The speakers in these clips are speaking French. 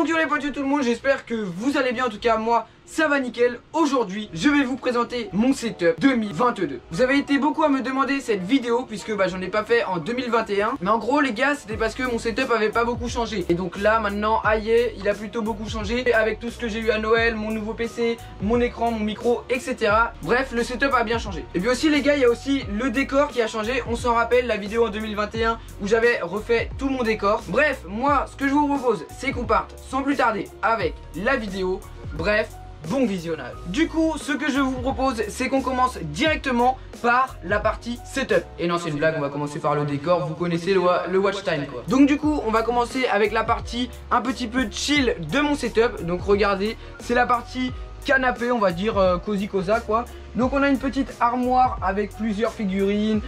Donc yo les potes, tout le monde, j'espère que vous allez bien. En tout cas moi ça va nickel. Aujourd'hui je vais vous présenter mon setup 2022. Vous avez été beaucoup à me demander cette vidéo puisque j'en ai pas fait en 2021. Mais en gros les gars, c'était parce que mon setup avait pas beaucoup changé. Et donc là maintenant aïe, il a plutôt beaucoup changé avec tout ce que j'ai eu à Noël, mon nouveau PC, mon écran, mon micro, etc. Bref, le setup a bien changé. Et puis aussi les gars, il y a aussi le décor qui a changé. On s'en rappelle la vidéo en 2021 où j'avais refait tout mon décor. Bref, moi ce que je vous propose c'est qu'on parte sans plus tarder avec la vidéo. Bref, bon visionnage. Du coup, ce que je vous propose, c'est qu'on commence directement par la partie setup. Et non, c'est une blague, on va commencer par le décor. Vous connaissez le watch time quoi. Donc du coup, on va commencer avec la partie un petit peu chill de mon setup. Donc regardez, c'est la partie canapé, on va dire cosy cosa quoi. Donc on a une petite armoire avec plusieurs figurines,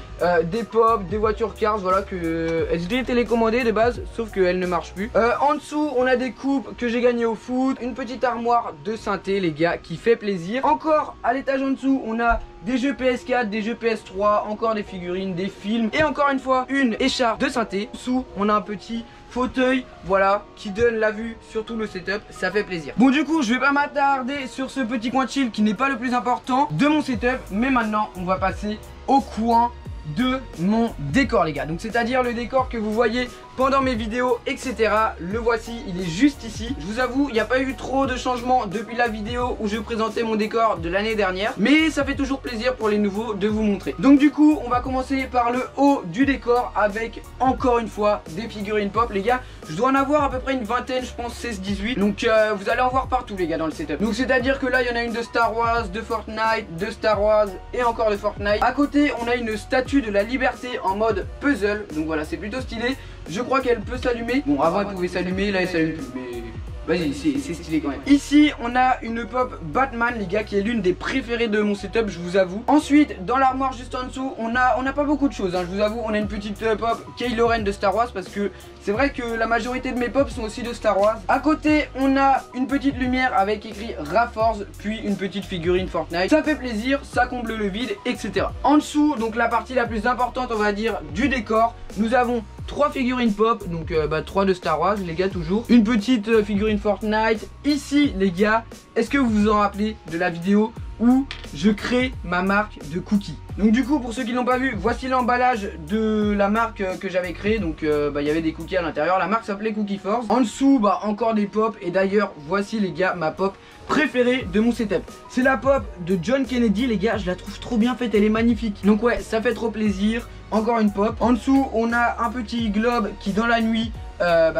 des pop, des voitures cars, voilà, que elles étaient télécommandées de base, sauf qu'elles ne marchent plus. En dessous on a des coupes que j'ai gagnées au foot, une petite armoire de synthé les gars qui fait plaisir. Encore à l'étage en dessous on a des jeux PS4, des jeux PS3, encore des figurines, des films et encore une fois une écharpe de synthé. En dessous on a un petit fauteuil, voilà, qui donne la vue sur tout le setup, ça fait plaisir. Bon du coup je vais pas m'attarder sur ce petit coin chill qui n'est pas le plus important de mon setup, mais maintenant on va passer au coin de mon décor les gars. Donc c'est à dire le décor que vous voyez pendant mes vidéos etc. Le voici, il est juste ici. Je vous avoue il n'y a pas eu trop de changements depuis la vidéo où je présentais mon décor de l'année dernière, mais ça fait toujours plaisir pour les nouveaux de vous montrer. Donc du coup on va commencer par le haut du décor avec encore une fois des figurines pop les gars. Je dois en avoir à peu près une vingtaine, je pense 16-18. Donc vous allez en voir partout les gars dans le setup. Donc c'est à dire que là il y en a une de Star Wars, de Fortnite, de Star Wars et encore de Fortnite. À côté on a une statue de la liberté en mode puzzle. Donc voilà, c'est plutôt stylé. Je crois qu'elle peut s'allumer. Bon avant elle pouvait s'allumer, là elle s'allume plus, mais vas-y, c'est stylé quand même. Ici on a une pop Batman les gars, qui est l'une des préférées de mon setup, je vous avoue. Ensuite dans l'armoire juste en dessous on a pas beaucoup de choses hein, je vous avoue. On a une petite pop Kylo Ren de Star Wars, parce que c'est vrai que la majorité de mes pops sont aussi de Star Wars. À côté on a une petite lumière avec écrit Raforce, puis une petite figurine Fortnite. Ça fait plaisir, ça comble le vide, etc. En dessous, donc la partie la plus importante on va dire du décor, nous avons 3 figurines pop, donc 3 de Star Wars les gars toujours. Une petite figurine Fortnite. Ici les gars, est-ce que vous vous en rappelez de la vidéo où je crée ma marque de cookies? Donc du coup pour ceux qui l'ont pas vu, voici l'emballage de la marque que j'avais créée. Donc il y avait des cookies à l'intérieur, la marque s'appelait Cookie Force. En dessous encore des pop, et d'ailleurs voici les gars ma pop préférée de mon setup. C'est la pop de John Kennedy les gars, je la trouve trop bien faite, elle est magnifique. Donc ouais, ça fait trop plaisir. Encore une pop. En dessous on a un petit globe qui dans la nuit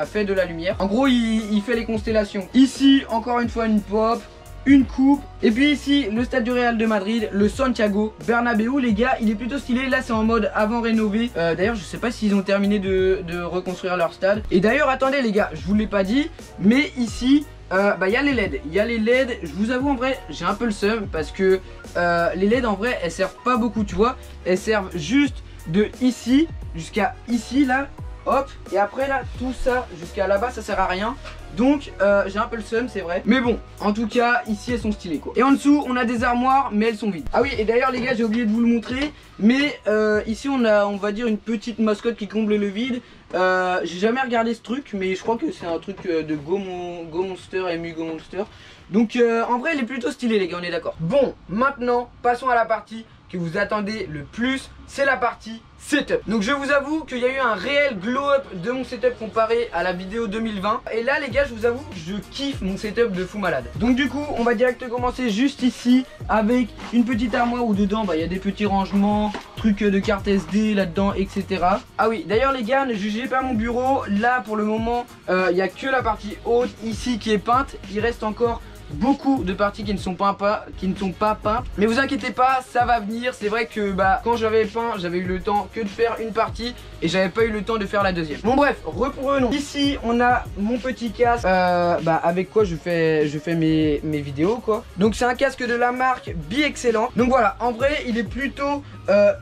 fait de la lumière. En gros il fait les constellations. Ici encore une fois une pop, une coupe. Et puis ici le stade du Real de Madrid, le Santiago Bernabéu les gars, il est plutôt stylé. Là c'est en mode avant rénové. D'ailleurs je sais pas s'ils ont terminé de reconstruire leur stade. Et d'ailleurs attendez les gars, je vous l'ai pas dit, mais ici y a les LED. Il y a les LED, je vous avoue en vrai j'ai un peu le seum, parce que les LED en vrai elles servent pas beaucoup tu vois. Elles servent juste de ici jusqu'à ici là, hop, et après là tout ça jusqu'à là-bas ça sert à rien. Donc j'ai un peu le seum c'est vrai, mais bon en tout cas ici elles sont stylées quoi. Et en dessous on a des armoires mais elles sont vides. Ah oui, et d'ailleurs les gars j'ai oublié de vous le montrer, mais ici on a, on va dire, une petite mascotte qui comble le vide. J'ai jamais regardé ce truc, mais je crois que c'est un truc de Go Monster, MU Go Monster. Donc en vrai elle est plutôt stylée les gars, on est d'accord. Bon maintenant passons à la partie que vous attendez le plus, c'est la partie setup. Donc je vous avoue qu'il y a eu un réel glow up de mon setup comparé à la vidéo 2020. Et là les gars je vous avoue je kiffe mon setup de fou malade. Donc du coup on va direct commencer juste ici avec une petite armoire où dedans il y a des petits rangements, trucs de carte SD là-dedans etc. Ah oui d'ailleurs les gars ne jugez pas mon bureau. Là pour le moment il n'y a que la partie haute ici qui est peinte. Il reste encore beaucoup de parties qui ne sont pas peintes, mais vous inquiétez pas, ça va venir. C'est vrai que quand j'avais peint, j'avais eu le temps que de faire une partie et j'avais pas eu le temps de faire la deuxième. Bon bref, reprenons. Ici on a mon petit casque avec quoi je fais mes vidéos quoi. Donc c'est un casque de la marque Be Excellent. Donc voilà, en vrai il est plutôt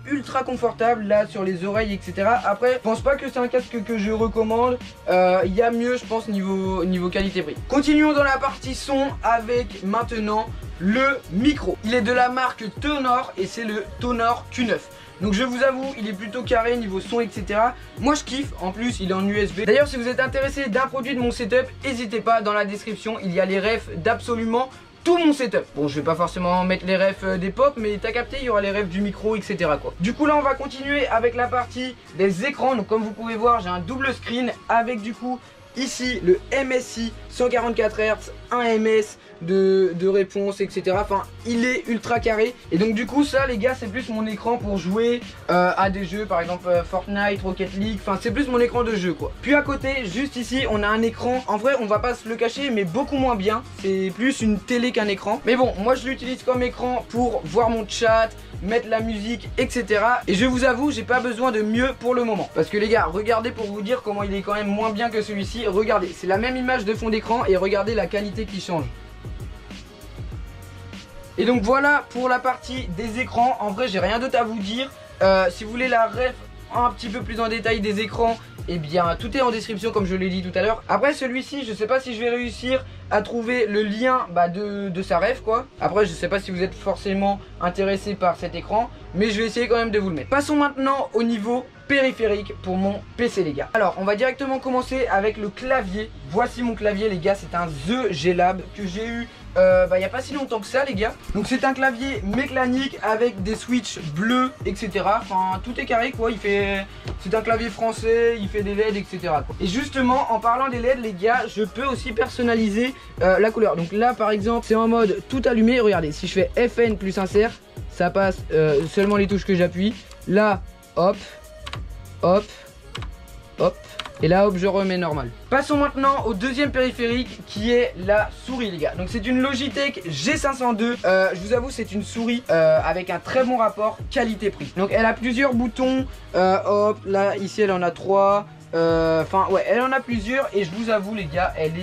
ultra confortable là sur les oreilles etc. Après je pense pas que c'est un casque que je recommande. Il y a mieux je pense niveau qualité prix. Continuons dans la partie son avec maintenant le micro. Il est de la marque Tonor et c'est le Tonor Q9. Donc je vous avoue, il est plutôt carré niveau son, etc. Moi je kiffe, en plus il est en USB. D'ailleurs si vous êtes intéressé d'un produit de mon setup, n'hésitez pas, dans la description il y a les refs d'absolument tout mon setup. Bon, je vais pas forcément mettre les refs des pop, mais t'as capté, il y aura les refs du micro, etc. quoi. Du coup là on va continuer avec la partie des écrans. Donc comme vous pouvez voir, j'ai un double screen avec du coup ici le MSI 144 Hz, 1 ms de réponse, etc. Enfin il est ultra carré. Et donc du coup ça les gars, c'est plus mon écran pour jouer à des jeux, par exemple Fortnite, Rocket League. Enfin c'est plus mon écran de jeu quoi. Puis à côté, juste ici, on a un écran. En vrai on va pas se le cacher, mais beaucoup moins bien. C'est plus une télé qu'un écran. Mais bon, moi je l'utilise comme écran pour voir mon chat, mettre la musique, etc. Et je vous avoue, j'ai pas besoin de mieux pour le moment. Parce que les gars, regardez pour vous dire comment il est quand même moins bien que celui-ci. Regardez, c'est la même image de fond d'écran et regardez la qualité qui change. Et donc voilà pour la partie des écrans. En vrai j'ai rien d'autre à vous dire. Si vous voulez la ref un petit peu plus en détail des écrans, et bien tout est en description comme je l'ai dit tout à l'heure. Après celui-ci je sais pas si je vais réussir à trouver le lien de sa ref quoi. Après je sais pas si vous êtes forcément intéressé par cet écran, mais je vais essayer quand même de vous le mettre. Passons maintenant au niveau périphérique pour mon PC les gars. Alors on va directement commencer avec le clavier. Voici mon clavier les gars, c'est un The G-Lab que j'ai eu il n'y a pas si longtemps que ça les gars. Donc c'est un clavier mécanique avec des switches bleus, etc. Enfin tout est carré quoi. C'est un clavier français, il fait des LED, etc. quoi. Et justement en parlant des LED les gars, je peux aussi personnaliser la couleur. Donc là par exemple c'est en mode tout allumé. Regardez, si je fais FN plus insert, ça passe seulement les touches que j'appuie. Là hop, hop, hop. Et là hop je remets normal. Passons maintenant au deuxième périphérique qui est la souris les gars. Donc c'est une Logitech G502. Je vous avoue c'est une souris avec un très bon rapport qualité-prix. Donc elle a plusieurs boutons. Hop là ici elle en a 3. Enfin ouais elle en a plusieurs. Et je vous avoue les gars elle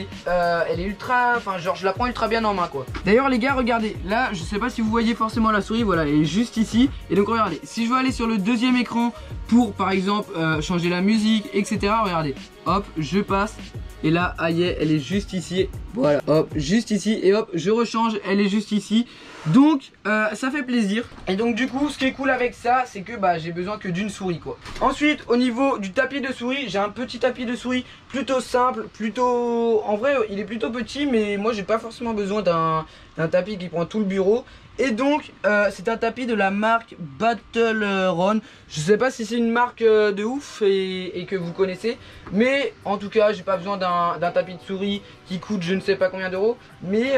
est ultra, enfin genre je la prends ultra bien en main quoi. D'ailleurs les gars regardez, là je sais pas si vous voyez forcément la souris, voilà elle est juste ici. Et donc regardez, si je veux aller sur le deuxième écran pour par exemple changer la musique, etc. Regardez, hop je passe. Et là, aïe, elle est juste ici. Voilà, hop, juste ici. Et hop, je rechange, elle est juste ici. Donc, ça fait plaisir. Et donc, du coup, ce qui est cool avec ça, c'est que j'ai besoin que d'une souris, quoi. Ensuite, au niveau du tapis de souris, j'ai un petit tapis de souris plutôt simple, plutôt... En vrai, il est plutôt petit, mais moi, j'ai pas forcément besoin d'un tapis qui prend tout le bureau. Et donc c'est un tapis de la marque Battleron. Je sais pas si c'est une marque de ouf et que vous connaissez, mais en tout cas j'ai pas besoin d'un tapis de souris qui coûte je ne sais pas combien d'euros. Mais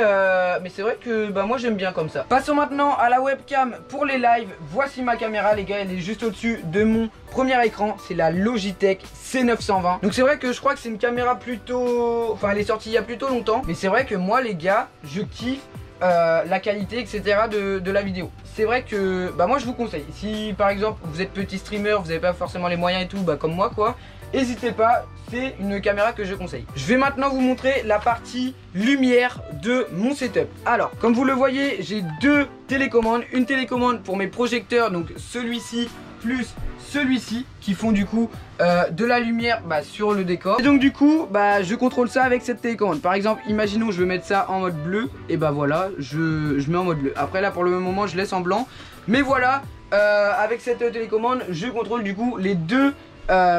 c'est vrai que moi j'aime bien comme ça. Passons maintenant à la webcam pour les lives. Voici ma caméra les gars, elle est juste au dessus de mon premier écran. C'est la Logitech C920. Donc c'est vrai que je crois que c'est une caméra plutôt... Enfin elle est sortie il y a plutôt longtemps. Mais c'est vrai que moi les gars je kiffe la qualité, etc. de la vidéo. C'est vrai que moi je vous conseille, si par exemple vous êtes petit streamer, vous n'avez pas forcément les moyens et tout, comme moi quoi, n'hésitez pas, c'est une caméra que je conseille. Je vais maintenant vous montrer la partie lumière de mon setup. Alors comme vous le voyez, j'ai deux télécommandes, une télécommande pour mes projecteurs, donc celui-ci plus celui-ci, qui font du coup de la lumière sur le décor. Et donc du coup je contrôle ça avec cette télécommande. Par exemple imaginons je veux mettre ça en mode bleu, et voilà je mets en mode bleu. Après là pour le moment je laisse en blanc, mais voilà avec cette télécommande je contrôle du coup les deux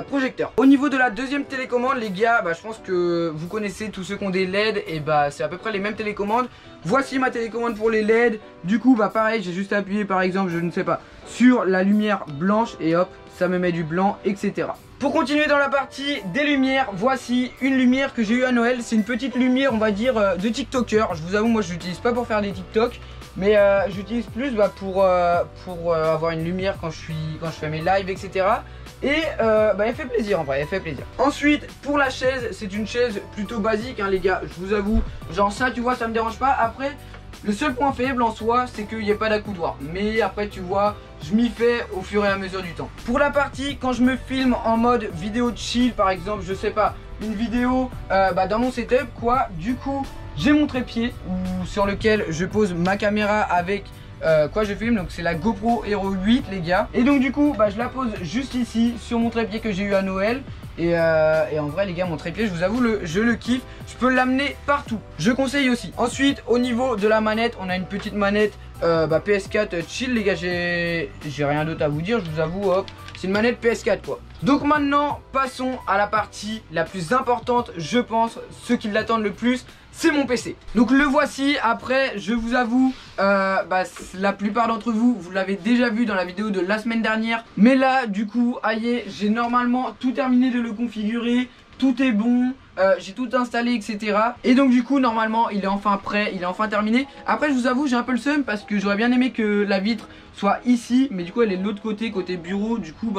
projecteurs. Au niveau de la deuxième télécommande les gars, je pense que vous connaissez tous ceux qui ont des LED, et c'est à peu près les mêmes télécommandes. Voici ma télécommande pour les LED. Du coup pareil, j'ai juste appuyé par exemple, je ne sais pas, sur la lumière blanche et hop ça me met du blanc, etc. Pour continuer dans la partie des lumières, voici une lumière que j'ai eu à Noël. C'est une petite lumière on va dire de TikToker. Je vous avoue moi je l'utilise pas pour faire des TikTok, mais j'utilise plus pour avoir une lumière quand je fais mes lives, etc. Et elle fait plaisir en vrai, elle fait plaisir. Ensuite pour la chaise, c'est une chaise plutôt basique les gars, je vous avoue. Genre ça tu vois ça me dérange pas. Après le seul point faible en soi c'est qu'il n'y a pas d'accoudoir, mais après tu vois je m'y fais au fur et à mesure du temps. Pour la partie quand je me filme en mode vidéo chill par exemple, je sais pas, une vidéo dans mon setup quoi, du coup j'ai mon trépied sur lequel je pose ma caméra avec quoi je filme. Donc c'est la GoPro Hero 8 les gars. Et donc du coup je la pose juste ici sur mon trépied que j'ai eu à Noël. Et en vrai les gars, mon trépied, je vous avoue, je le kiffe. Je peux l'amener partout, je conseille aussi. Ensuite au niveau de la manette, on a une petite manette PS4 chill les gars. J'ai rien d'autre à vous dire, je vous avoue. Hop, c'est une manette PS4 quoi. Donc maintenant passons à la partie la plus importante, je pense. Ceux qui l'attendent le plus, c'est mon PC. Donc le voici. Après je vous avoue, la plupart d'entre vous, vous l'avez déjà vu dans la vidéo de la semaine dernière. Mais là du coup, aïe, j'ai normalement tout terminé de le configurer. Tout est bon, j'ai tout installé, etc. Et donc du coup normalement il est enfin prêt, il est enfin terminé. Après je vous avoue, j'ai un peu le seum parce que j'aurais bien aimé que la vitre soit ici, mais du coup elle est de l'autre côté, côté bureau. Du coup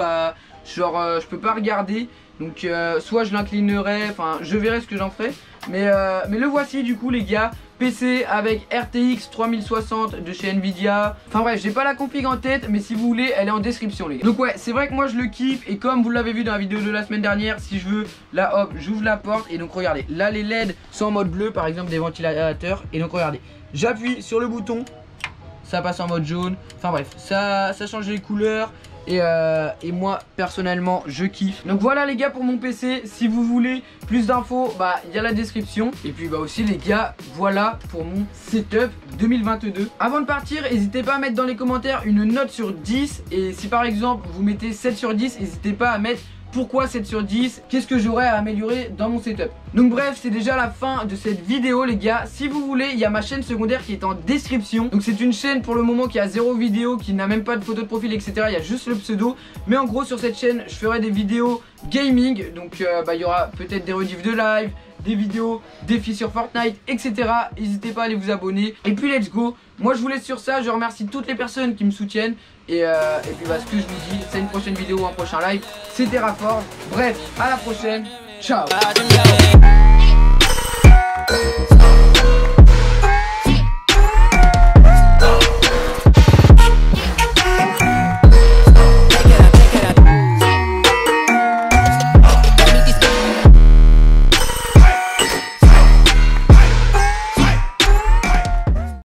je peux pas regarder. Donc soit je l'inclinerai, enfin je verrai ce que j'en ferai. Mais le voici du coup les gars. PC avec RTX 3060 de chez Nvidia. Enfin bref, j'ai pas la config en tête, mais si vous voulez, elle est en description les gars. Donc ouais, c'est vrai que moi je le kiffe. Et comme vous l'avez vu dans la vidéo de la semaine dernière, si je veux, là hop, j'ouvre la porte. Et donc regardez, là les LED sont en mode bleu, par exemple des ventilateurs. Et donc regardez, j'appuie sur le bouton, ça passe en mode jaune. Enfin bref, ça change les couleurs. Et moi personnellement je kiffe. Donc voilà les gars pour mon PC. Si vous voulez plus d'infos, il y a la description. Et puis aussi les gars, voilà pour mon setup 2022. Avant de partir, n'hésitez pas à mettre dans les commentaires une note sur 10. Et si par exemple vous mettez 7 sur 10, n'hésitez pas à mettre pourquoi 7 sur 10, qu'est-ce que j'aurais à améliorer dans mon setup. Donc bref, c'est déjà la fin de cette vidéo les gars. Si vous voulez, il y a ma chaîne secondaire qui est en description. Donc c'est une chaîne pour le moment qui a 0 vidéo, qui n'a même pas de photo de profil, etc. Il y a juste le pseudo. Mais en gros sur cette chaîne, je ferai des vidéos gaming. Donc il y aura peut-être des rediffs de live, des vidéos, défis sur Fortnite, etc. N'hésitez pas à aller vous abonner. Et puis let's go. Moi je vous laisse sur ça. Je remercie toutes les personnes qui me soutiennent. Et puis ce que je vous dis, c'est une prochaine vidéo ou un prochain live. C'était Rafford. Bref, à la prochaine. Ciao.